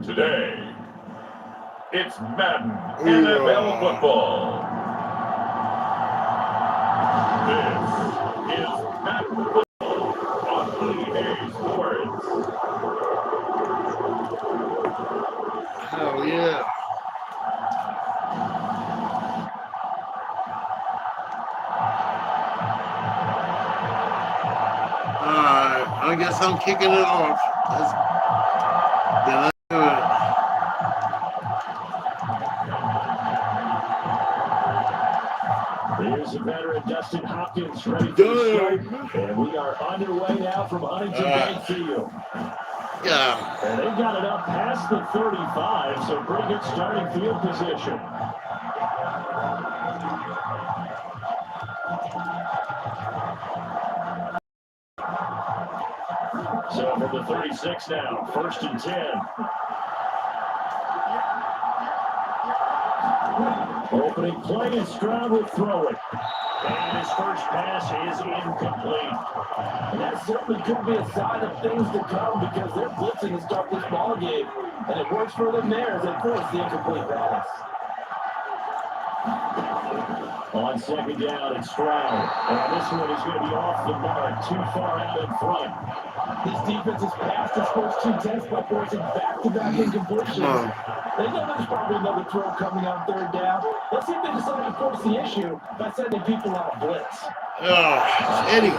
Today, it's Madden NFL football. This is Madden football on EA Sports. Hell yeah. I guess I'm kicking it off. Let's do it. Here's the veteran Dustin Hopkins ready for the start. And we are underway now from Huntington Bank Field. Yeah. And they've got it up past the 35, so pretty good starting field position. So from the 36 now, 1st and 10. Opening play, and Stroud will throw it. And his first pass is incomplete. And that certainly could be a sign of things to come because they're blitzing to start this ball game. And it works for them there as they force the incomplete pass. On second down, it's Stroud. And this one is going to be off the mark, too far out in front. This defense has passed its first 2 tests by forcing back-to-back incompletions. They know there's probably another throw coming on 3rd down. Let's see if they decide to force the issue by sending people on blitz. Oh, Eddie.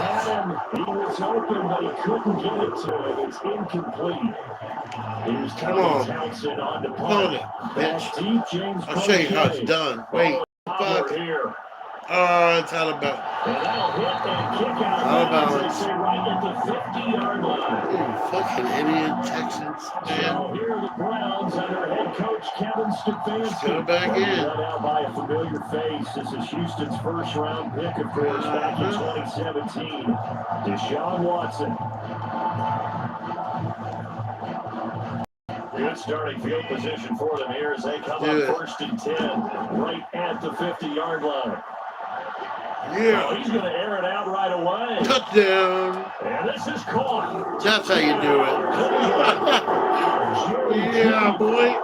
He was open, but he couldn't get it to him. It's incomplete. Here's Come Townsend on the punt. Pass deep, James. I'll show you how it's done. Wait. Fuck. Here. It's out of bounds. And that'll hit and kick out. Out of bounds. They say right at the 50-yard line. Fucking idiot Texans, man. So here are the Browns under head coach Kevin Stefanski. Go back in. Led out by a familiar face. This is Houston's first-round pick, of course, back in 2017. Deshaun Watson. Good starting field position for them here as they come up 1st and 10, right at the 50-yard line. Yeah. Oh, he's going to air it out right away. Touchdown. And this is caught. That's how you do it. Yeah, boy.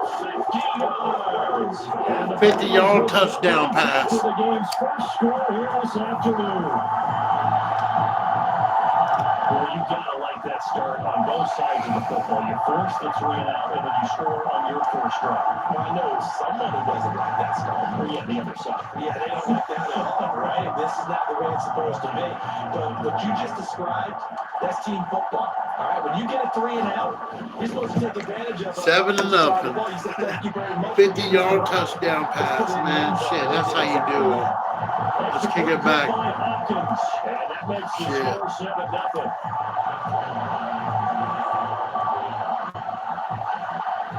50-yard touchdown pass. The game's first score here this afternoon. Well, you gotta like that start on both sides of the football. You force the 3 and out, and then you score on your first drive. Well, I know somebody doesn't like that start. Or yeah, the other side. Yeah, they don't like that at all, right? This is not the way it's supposed to be. But what you just described, that's team football. All right, when you get a 3 and out, you're supposed to take advantage of it. 7-0. 50-yard touchdown pass, man. Shit, that's how you do it. Just kick it back. Shit.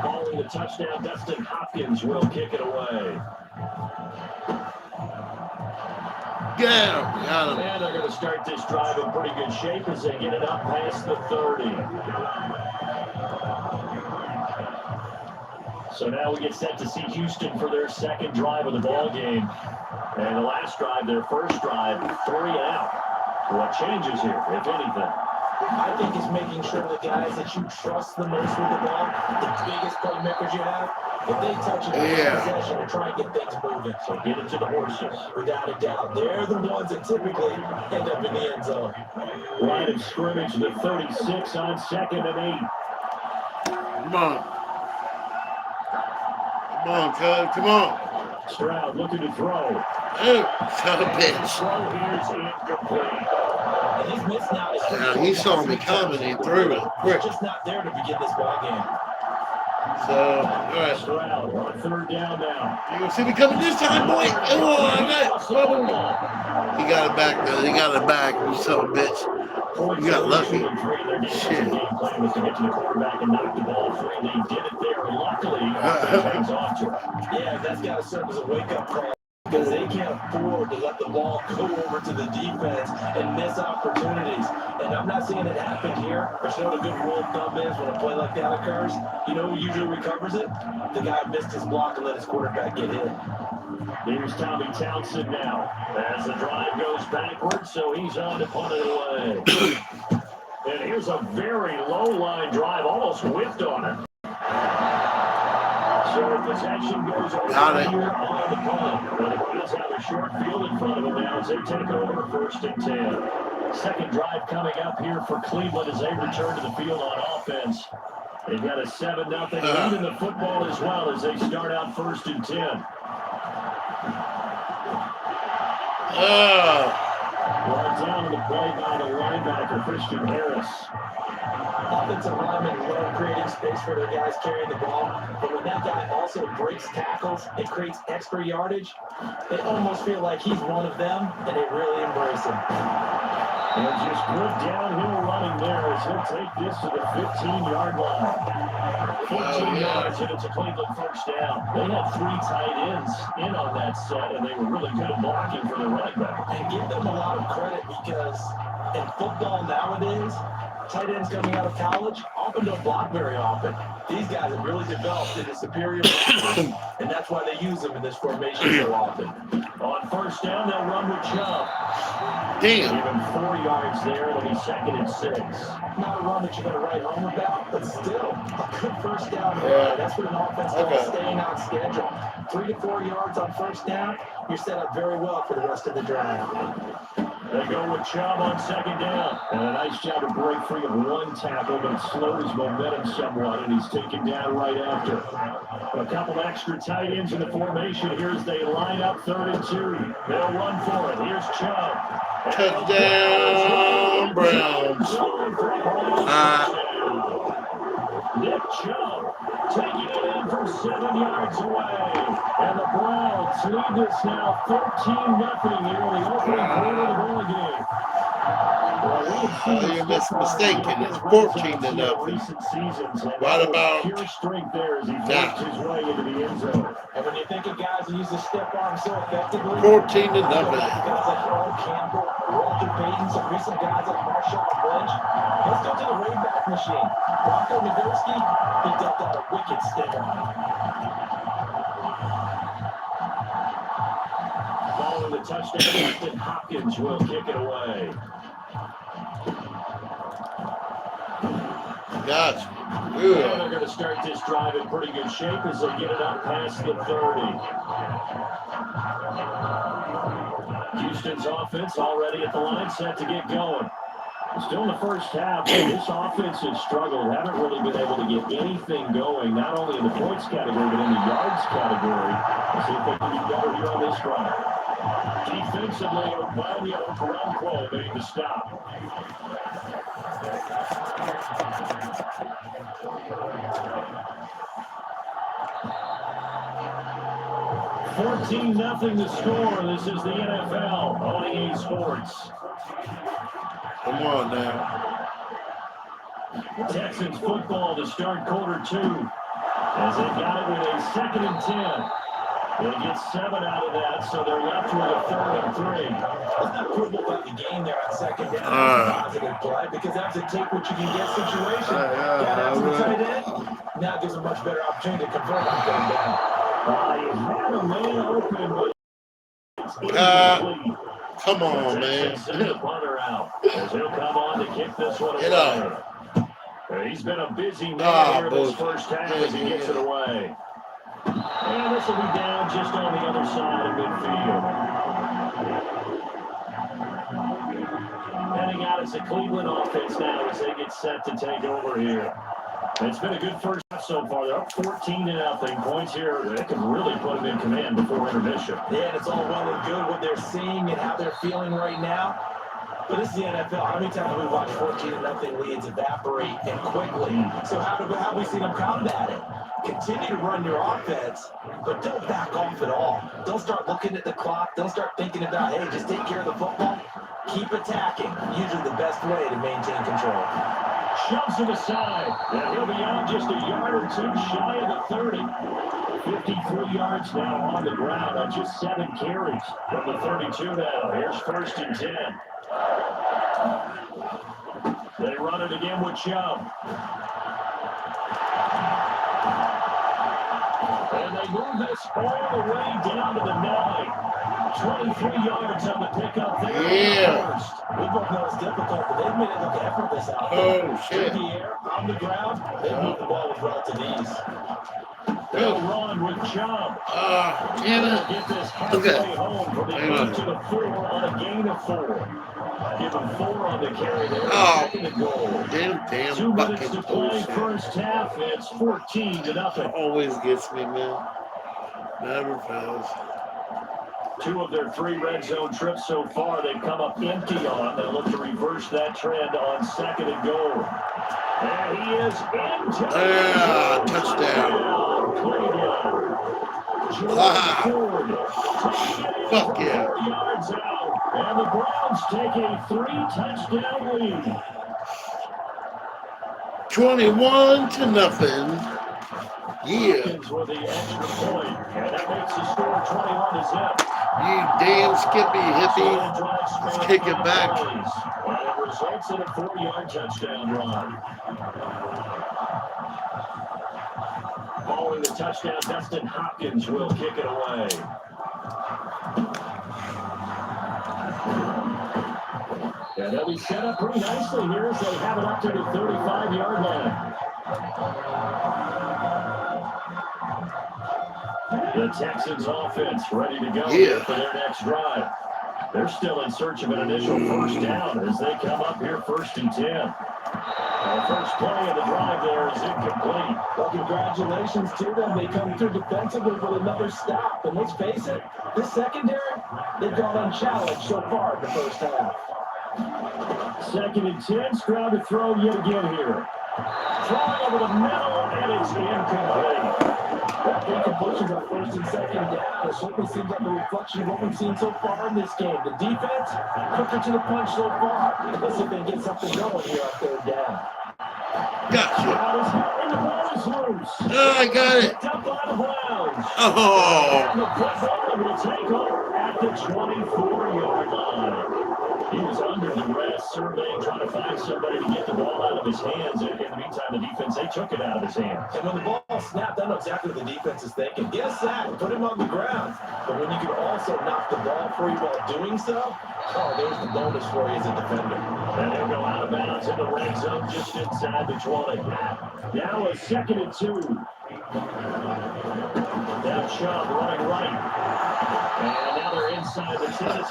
Following the touchdown, Dustin Hopkins will kick it away. Yeah, got him. And they're going to start this drive in pretty good shape as they get it up past the 30. So now we get set to see Houston for their second drive of the ball game. And the last drive, their first drive, 3 and out. What changes here, if anything? I think it's making sure the guys that you trust the most with the ball, the biggest playmakers you have, if they touch it in possession and try and get things moving. So get it to the horses. Without a doubt, they're the ones that typically end up in the end zone. Line of scrimmage, the 36 on 2nd and 8. Come on. Come on, cuz. Come on. Stroud looking to throw. Oh, son of a bitch. Throw here's incomplete. And he's missed now. Yeah, he saw me coming. He threw it quick. He's just not there to begin this ball game. So, all right. Stroud on 3rd down now. You gonna see me coming this time, boy? Oh, I got it. He got it back, though. He got it back, you son of a bitch. You got lucky. Shit. Game plan was to get to the quarterback and knock the ball free. They did it there. Luckily, it hangs off to him. Yeah, that's got to serve as a wake-up call because they can't afford to let the ball go over to the defense and miss opportunities. And I'm not seeing it happen here. There's no good rule of thumb is when a play like that occurs. You know who usually recovers it? The guy who missed his block and let his quarterback get hit. Here's Tommy Townsend now as the drive goes backwards, so he's on to punt it away. And here's a very low line drive, almost whipped on it. So possession goes over Got it. here on the punt. Well, the Browns have a short field in front of them now as they take over 1st and 10. Second drive coming up here for Cleveland as they return to the field on offense. They've got a 7-0 lead in the football as well as they start out 1st and 10. Brought down to the play by the linebacker, Christian Harris. Offensive linemen love creating space for their guys carrying the ball, but when that guy also breaks tackles and creates extra yardage, they almost feel like he's one of them, and they really embrace him. And just good downhill running there as he'll take this to the 15-yard line. 14 yards, and it's a Cleveland first down. They had 3 tight ends in on that set, and they were really good at blocking for the running back. And give them a lot of credit because in football nowadays, tight ends coming out of college often don't block very often. These guys have really developed into superior blockers, and that's why they use them in this formation so often. On first down, they'll run with Chubb. Damn. Give him 4 yards there. It'll be 2nd and 6. Not a run that you're going to write home about, but still a good first down. Yeah. That's what an offense calls staying on schedule. 3 to 4 yards on first down, you're set up very well for the rest of the drive. They go with Chubb on 2nd down. And a nice job to break free of 1 tackle, but it slows momentum somewhat, and he's taken down right after. A couple extra tight ends in the formation here as they line up 3rd and 2. They'll run for it. Here's Chubb. Touchdown, Browns. Nick Chubb taking it in from 7 yards away. And the Browns lead this now 13-0 here in the opening quarter of the ball game. You're mistaken. It's 14-0. What about pure strength there as he now? forced his way into the end zone. And when you think of guys who use the step arm so effectively, 14-0. guys like Earl Campbell, Walter Payton, some recent guys like Marshawn Lynch. Let's go to the Wayback Machine. Bronco Nagurski, he dumped out a wicked stinger. Following the touchdown, Justin Hopkins will kick it away. Gotcha. And they're going to start this drive in pretty good shape as they get it up past the 30. Houston's offense already at the line, set to get going. Still in the first half, this offense has struggled. Haven't really been able to get anything going, not only in the points category, but in the yards category. Let's see if they can be better here on this drive. Defensively, Obama Okoronkwo made the stop. 14-0 the score. This is the NFL on EA Sports. Come on now. Texans football to start quarter 2. As they got it with a 2nd and 10. They get 7 out of that, so they're left with a 3rd and 3. What's not cool about the game there on 2nd down? That's a positive play because that's a take what you can get situation. Got out to the tight end. Now gives a much better opportunity to convert on 3rd down. He had a man open, but come on, man. Send the punter out as he'll come on to kick this one away. Get up. He's been a busy man here this first half as he gets it away. And this will be down just on the other side of midfield. Heading out as a Cleveland offense now as they get set to take over here. It's been a good first half so far. They're up 14-0. Points here, they can really put them in command before intermission. Yeah, and it's all well and good what they're seeing and how they're feeling right now. But this is the NFL. How many times have we watched 14-0 leads evaporate and quickly? So how have we seen them combat it? Continue to run your offense, but don't back off at all. Don't start looking at the clock. Don't start thinking about, hey, just take care of the football. Keep attacking. Usually the best way to maintain control. Shoves it aside. And he'll be on just a yard or 2 shy of the 30. 53 yards now on the ground on just 7 carries from the 32 now. Here's 1st and 10. They run it again with Chubb. And they move this all the way down to the 9. 23 yards on the pickup there. Yeah. We both know it's difficult, but they've made it look effortless out there. Oh, shit. In the air, on the ground, they move the ball with relative ease. They'll run with Chubb. Damn it. Get this halfway home from the 8 to the 4 on a gain of 4. Give him 4 on the carry there. Second and goal. Damn 2 minutes bucket to play bullshit. first half. It's 14-0. Always gets me, man. Never fails. 2 of their 3 red zone trips so far, they've come up empty on. They look to reverse that trend on second and goal. And he is into touchdown. Fuck yeah. 4 yards out, and the Browns take a 3-touchdown lead. 21-0. Yeah. With the extra point, and that makes the score 21-0. You damn skippy hippie. Let's kick it back. And it results in a 4-yard touchdown run. Following the touchdown, Dustin Hopkins will kick it away. Yeah, they'll be set up pretty nicely here as they have it up to the 35-yard line. The Texans offense ready to go for their next drive. They're still in search of an initial first down as they come up here 1st and 10. The first play of the drive there is incomplete. Well, congratulations to them. They come through defensively with another stop. And let's face it, this secondary, they've gone unchallenged so far in the first half. 2nd and 10. Stroud to throw yet again here. Throwing over the middle, and it's incomplete. That incompletion on 1st and 2nd down. It certainly seems like a reflection of what we've seen so far in this game. The defense, quicker to the punch so far. Let's see if they can get something going here on 3rd down. Gotcha. And the ball is loose. I got it. Picked up by the Browns. Oh. And the football will take over at the 24-yard line. He was under duress, surveying, trying to find somebody to get the ball out of his hands. And in the meantime, the defense, they took it out of his hands. And when the ball snapped, I know exactly what the defense is thinking. Get a sack, put him on the ground. But when you can also knock the ball free while doing so, oh, there's the bonus for you as a defender. And they'll go out of bounds in the red zone just inside the 20. Now a 2nd and 2. Now Chubb running right. And now they're inside the 10.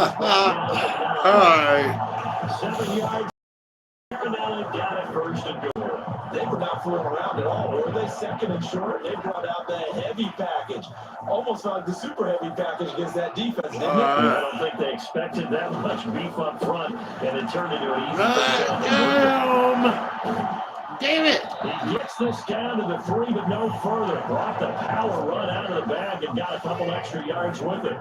All right. 7 yards. And now they've got it 1st and goal. They were not fooling around at all, were they? 2nd and short, they brought out the heavy package. Almost like the super heavy package against that defense, didn't it? I don't think they expected that much beef up front, and it turned into an easy Damn. Damn it. He gets this down to the 3, but no further. Brought the power run out of the bag and got a couple extra yards with it.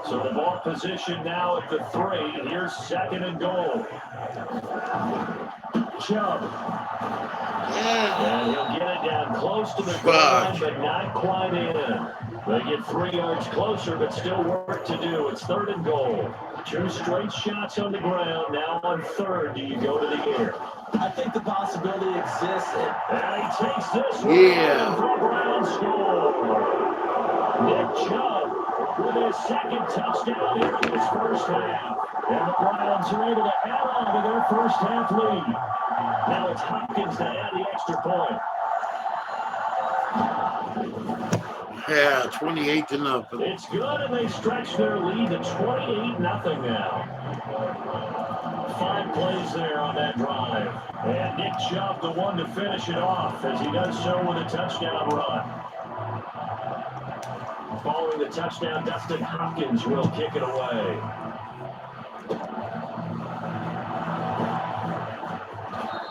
So the ball position now at the 3. Here's 2nd and goal. Chubb. And he'll get it down close to the goal line, but not quite in. They get 3 yards closer, but still work to do. It's 3rd and goal. 2 straight shots on the ground. Now on 3rd, do you go to the air? I think the possibility exists. And he takes this one. And the Browns score. Nick Chubb with his 2nd touchdown here in this first half. And the Browns are able to add on to their first half lead. Now it's Hopkins to add the extra point. Yeah, 28-0. It's good, and they stretch their lead to 28-0 now. 5 plays there on that drive. And Nick Chubb, the one to finish it off, as he does so with a touchdown run. Following the touchdown, Dustin Hopkins will kick it away.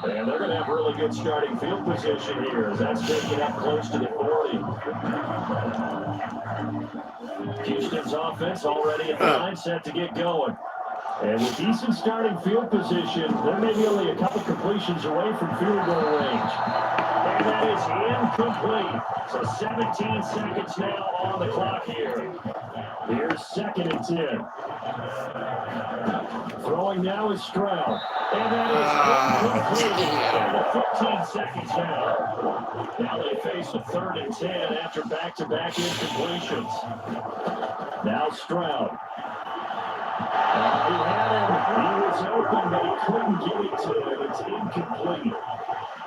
And they're going to have really good starting field position here as that's taken up close to the 40. Houston's offense already at the line set to get going. And with decent starting field position, they're maybe only a couple completions away from field goal range. And that is incomplete. So 17 seconds now on the clock here. Here's 2nd and 10. Throwing now is Stroud. And that is incomplete. 15 seconds now. Now they face a 3rd and 10 after back-to-back incompletions. Now Stroud. He had him. He was open, but he couldn't get it to him. It's incomplete.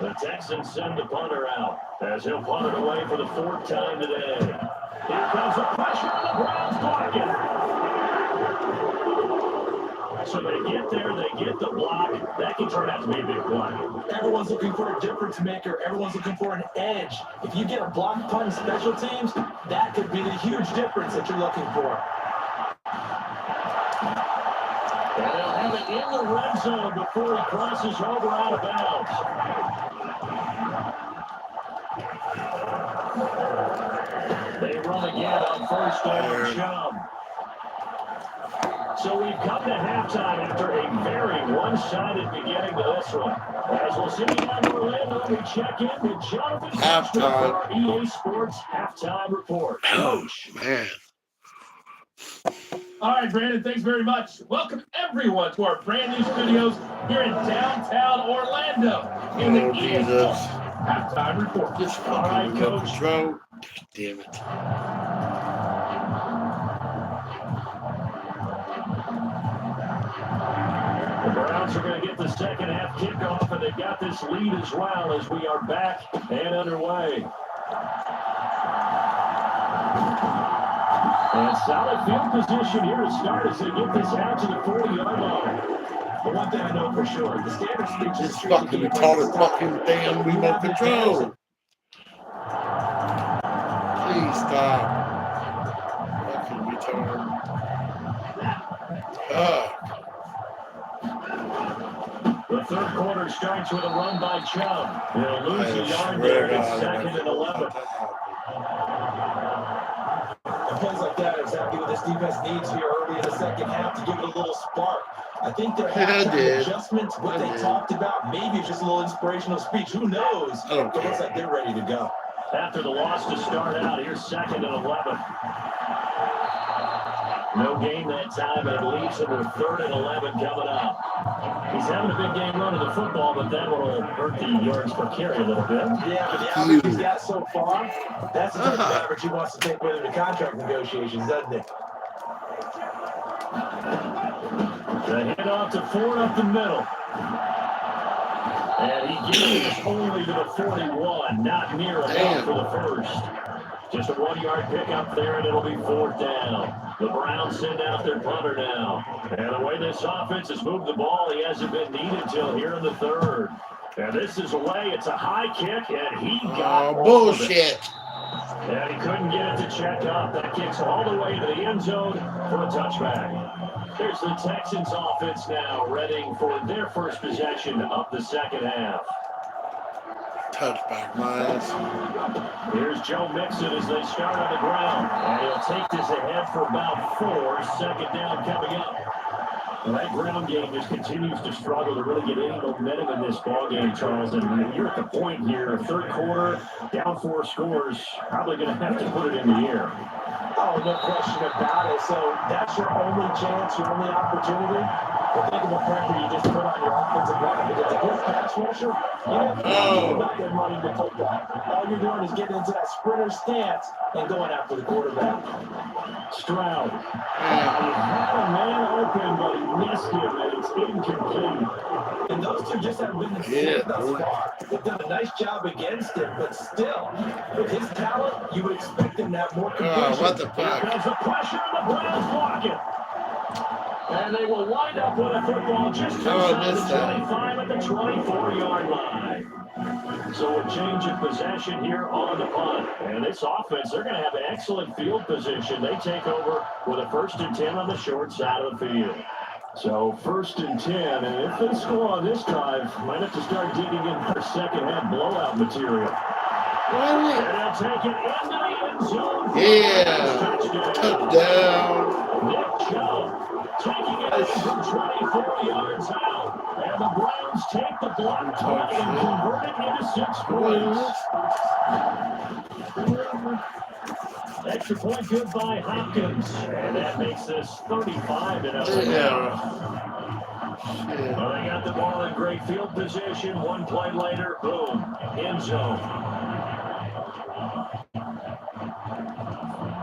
The Texans send the punter out as he'll punt it away for the 4th time today. Here comes the pressure, and the Browns block it. So they get there, they get the block. That can turn out to be a big play. Everyone's looking for a difference maker. Everyone's looking for an edge. If you get a block punt in special teams, that could be the huge difference that you're looking for. And they'll have it in the red zone before he crosses over out of bounds. They run again on 1st down and Chubb. So we've come to halftime after a very one-sided beginning to this one. As we'll see down in Orlando, we check in with Jonathan Halftime. for our EA Sports Halftime Report. Coach. Man. All right, Brandon, thanks very much. Welcome, everyone, to our brand new studios here in downtown Orlando in the EA Sports Halftime Report. Just All right, fucking remote Coach. control. Damn it. The Browns are going to get the second half kickoff, and they've got this lead as well as we are back and underway. And solid field position here to start as they get this out to the 40-yard line. But one thing I know for sure, the standard speech is This fucking retarded fucking damn remote control. Please stop. Fucking retard. The 3rd quarter starts with a run by Chubb. They'll lose a yard swear there. It's God, 2nd and 11. And plays like that are exactly what this defense needs here early in the second half to give it a little spark. I think their halftime adjustments, what they talked about, maybe it's just a little inspirational speech. Who knows? It looks like they're ready to go. After the loss to start out, here's 2nd and 11. No gain that time, and it leaves him with 3rd and 11 coming up. He's having a big game running the football, but that will hurt the yards per carry a little bit. Yeah, but the average he's got so far, that's the type of average he wants to take with him to contract negotiations, doesn't it? The handoff to Ford up the middle. And he gains only to the 41, not near enough for the first. Just a 1-yard pickup there, and it'll be 4th down. The Browns send out their punter now. And the way this offense has moved the ball, he hasn't been needed till here in the 3rd. And this is away. It's a high kick, and he got bullshit. And he couldn't get it to check up. That kicks all the way to the end zone for a touchback. There's the Texans offense now, ready for their first possession of the second half. Touchback, Miles. Here's Joe Mixon as they start on the ground. And he'll take this ahead for about 4. 2nd down coming up. Well, that ground game just continues to struggle to really get any momentum in this ball game, Charles. And you're at the point here, 3rd quarter, down 4 scores, probably going to have to put it in the air. Oh, no question about it. So that's your only chance, your only opportunity. But think of the pressure you just put on your offensive line. Because against pass rusher, you have to think about them running the football. All you're doing is getting into that sprinter stance and going after the quarterback. Stroud. He had a man open, but he missed him, and it's incomplete. And those two just haven't been the same thus far. They've done a nice job against him, but still, with his talent, you would expect him to have more completion. What the Here fuck? comes the pressure, and the Browns block it. And they will wind up with a football just inside the 25 at the 24-yard line. So a change of possession here on the punt. And this offense, they're going to have an excellent field position. They take over with a 1st and 10 on the short side of the field. So 1st and 10, and if they score on this drive, might have to start digging in their second half blowout material. And they'll take it into the end zone. Touchdown. Nick Chubb taking it from 24 yards out. And the Browns take the block punt and convert it into 6 points. Extra point good by Hopkins. And that makes this 35-0. Well, they got the ball in great field position. 1 play later, boom, end zone.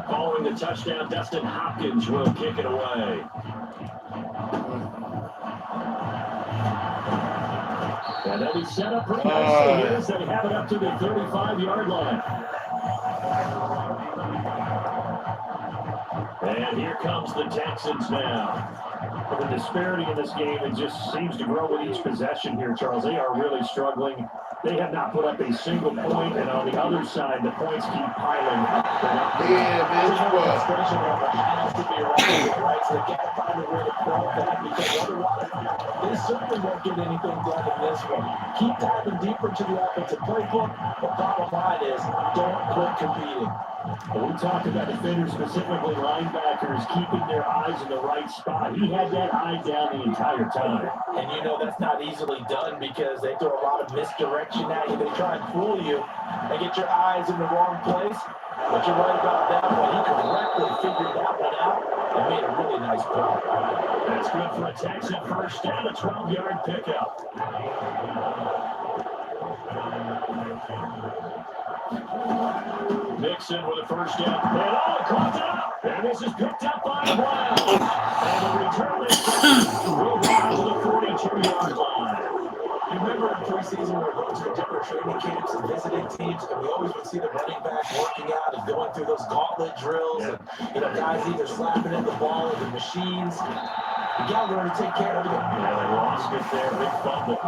Following the touchdown, Dustin Hopkins will kick it away. And they'll be set up pretty nicely here as they have it up to the 35-yard line. And here comes the Texans now. The disparity in this game, it just seems to grow with each possession here, Charles. They are really struggling. They have not put up a single point, and on the other side, the points keep piling up. Yeah, bitch, what? Has to be right, so they got to find a way to pull that, because otherwise, they certainly won't get anything done in this one. Keep diving deeper to the offensive playbook. The bottom line is, don't quit competing. Well, we talked about defenders, specifically linebackers, keeping their eyes in the right spot. He had that eye down the entire time. And you know that's not easily done because they throw a lot of misdirection at you. They try and fool you and get your eyes in the wrong place. But you're right about that one. He correctly figured that one out and made a really nice play. That's good for a Texan first down, a 12-yard pickup. Mixon with a first down. And caught it up. And this is picked up by Brown. And the return is will run to the 42-yard line. You remember in preseason we were going to the different training camps and visiting teams, and we always would see the running backs working out and going through those gauntlet drills, and guys either slapping at the ball or the machines. You got to learn to take care of it. Yeah, they lost it there. Big fumble.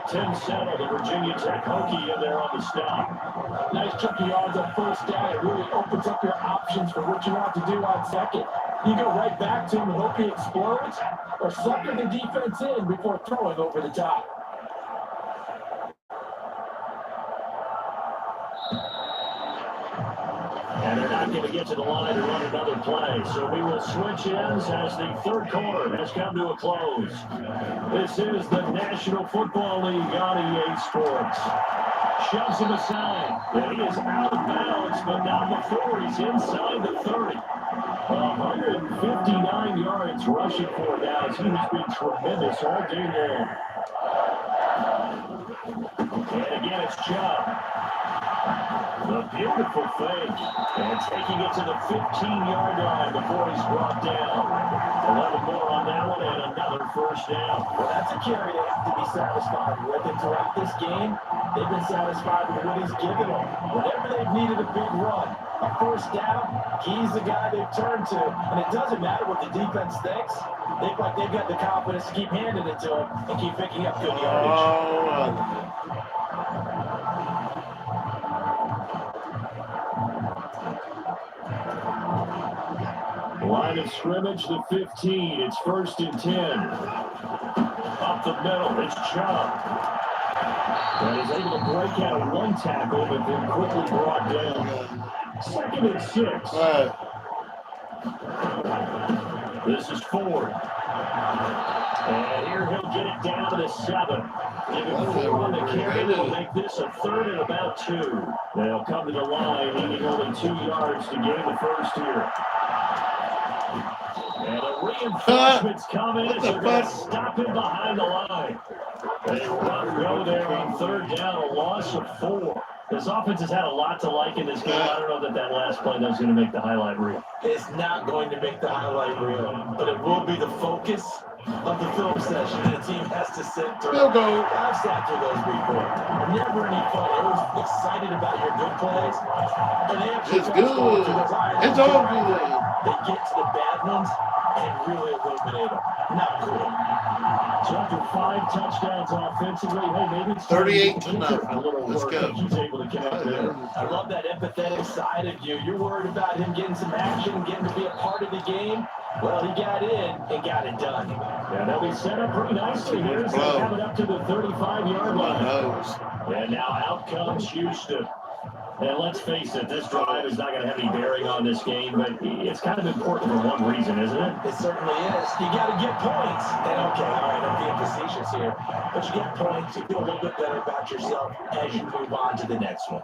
Tim Settle, the Virginia Tech Hokie, in there on the stop. Nice chunk of yards on first down. It really opens up your options for what you want to do on second. You go right back to him and hope he explodes, or sucker the defense in before throwing over the top. And they're not going to get to the line to run another play. So we will switch ends as the third quarter has come to a close. This is the National Football League on EA Sports. Shoves him aside. And he is out of bounds, but not before. He's inside the 30. 159 yards rushing for now as he has been tremendous all day long. And again, it's Chubb. A beautiful fake, and taking it to the 15-yard line before he's brought down. 11 more on that one, and another first down. Well, that's a carry they have to be satisfied with. And throughout this game, they've been satisfied with what he's given them. Whenever they've needed a big run, a first down, he's the guy they've turned to. And it doesn't matter what the defense thinks. They look like they've got the confidence to keep handing it to him and keep picking up good yardage. Line of scrimmage, the 15. It's 1st and 10. Up the middle, it's Chubb. And is able to break out one tackle, but then quickly brought down. 2nd and 6. This is Ford. And here he'll get it down to the 7. Give him 4 on the carry. They'll make this a 3rd and about 2. They'll come to the line, needing only 2 yards to gain the first here. And the reinforcements come in as they're going to stop him behind the line. They go there on 3rd down, a loss of 4. This offense has had a lot to like in this game. I don't know that last play that was going to make the highlight reel. It's not going to make the highlight reel, but it will be the focus of the film session, and the team has to sit through. I've sat through those before. Never any fun. You're always excited about your good plays. And they actually it's good. It's all good. They get to the bad ones and really illuminate them. Not cool. So after 5 touchdowns offensively, hey, maybe it's 38 to nothing. Let's go. He's able to connect there. I love that empathetic side of you. You're worried about him getting some action, getting to be a part of the game. Well, he got in and got it done. Yeah, they'll be set up pretty nicely here. So they have it up to the 35-yard line. And now out comes Houston. And let's face it, this drive is not going to have any bearing on this game, but it's kind of important for one reason, isn't it? It certainly is. You got to get points. And okay, all right, I'm being facetious here, but you get points, you feel a little bit better about yourself as you move on to the next one.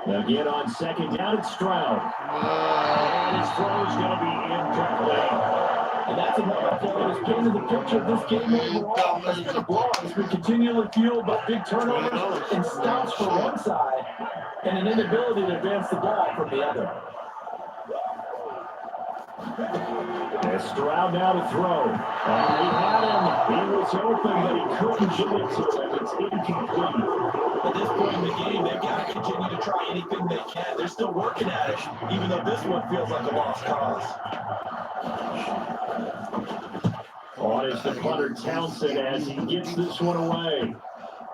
Again on 2nd down, it's Stroud. And his throw is going to be incomplete. And that's another thing that is painted the picture of this game overall. As the block has been continually fueled by big turnovers and stops for one side and an inability to advance the ball from the other. And Stroud now to throw. And he had him. He was open, but he couldn't get it to him. It's incomplete. At this point in the game, they've got to continue to try anything they can. They're still working at it, even though this one feels like a lost cause. On is the punter Townsend as he gets this one away.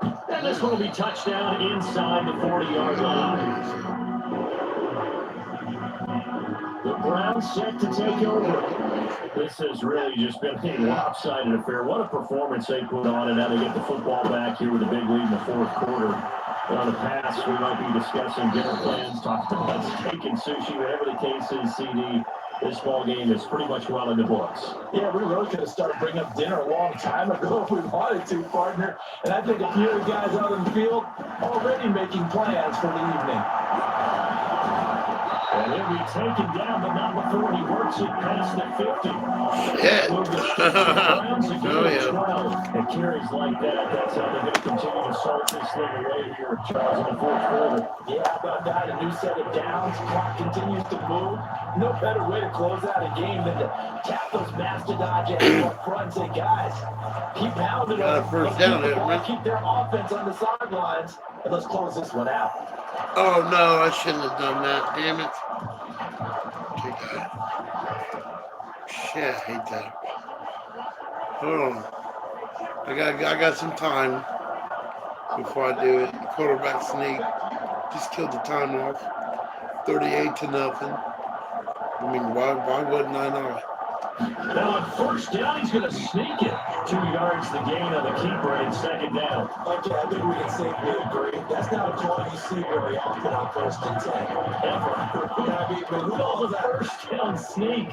And this one will be touchdown inside the 40-yard line. The Browns set to take over. This has really just been a lopsided affair. What a performance they put on, and now they get the football back here with a big lead in the fourth quarter. But on the pass, we might be discussing dinner plans, talking about steak and sushi, whatever the case is, CD. This ball game is pretty much well in the books. Yeah, we really could have started bringing up dinner a long time ago if we wanted to, partner. And I think a few of the guys out in the field already making plans for the evening. And he'll be taken down, but not before he works it past the 50. Yeah. Oh, yeah. And carries like that, that's how they're going to continue to salt this thing away here, Charles, in the fourth quarter. Yeah, how about that? A new set of downs. Clock continues to move. No better way to close out a game than to tap those mastodons up front and say, guys, keep pounding Got a them. first Let's down keep the there, ball, man. keep their offense on the sidelines, and let's close this one out. Oh, no, I shouldn't have done that. Damn it. Okay, God. Shit, I hate that. Hold on. I got some time before I do it. The quarterback sneak just killed the time off. 38-0. I mean, why wouldn't I know? Now on first down, he's going to sneak it. 2 yards the gain on the keeper and second down. Okay, I think we can safely agree. That's not a call you see very often on 1st and 10. Ever. I mean, but who knows that? First down sneak.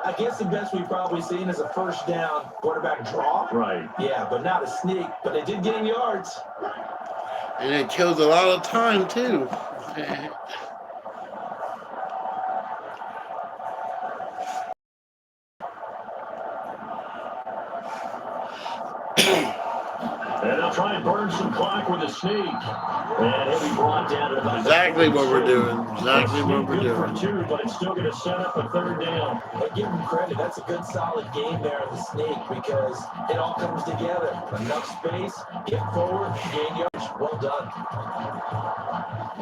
I guess the best we've probably seen is a first down quarterback draw. Right. Yeah, but not a sneak. But they did gain yards. And it kills a lot of time, too. And they'll try and burn some clock with a sneak. And he'll be brought down to about Exactly what we're doing. Exactly what we're good for doing. 2, but it's still going to set up a third down. But give him credit. That's a good, solid game there in the sneak because it all comes together. Enough space, get forward, gain yards. Well done.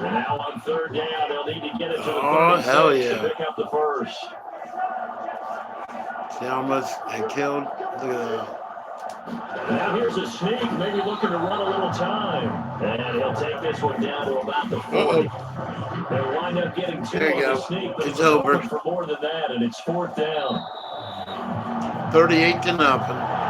And now on third down, they'll need to get it to the 36 hell yeah. to pick up the first. See how much they killed? Look at that. Now here's a sneak, maybe looking to run a little time. And he'll take this one down to about the 40. They'll wind up getting 2 There you on go. the sneak, but It's over. open for more than that, and it's fourth down. 38-0.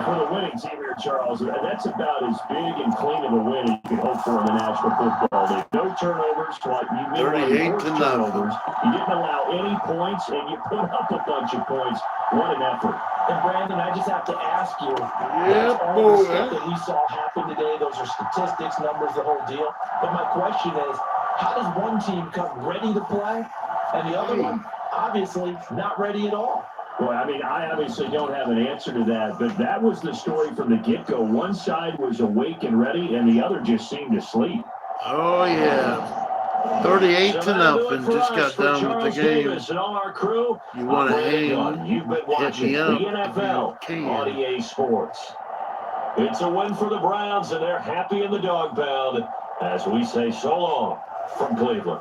For the winning team here, Charles, that's about as big and clean of a win as you can hope for in the National Football League. No turnovers, like you made 38-0. turnovers. You didn't allow any points, and you put up a bunch of points. What an effort. And Brandon, I just have to ask you, Yeah, all the boy. stuff that we saw happen today, those are statistics, numbers, the whole deal. But my question is, how does one team come ready to play, and the other one, obviously, not ready at all? Well, I mean, I obviously don't have an answer to that, but that was the story from the get-go. One side was awake and ready, and the other just seemed to sleep. Oh, yeah. 38-0. Just got done with the game. And all our crew, You want to hang? You've been Hit watching me the up. NFL You can. on EA Sports. It's a win for the Browns, and they're happy in the dog pound as we say so long from Cleveland.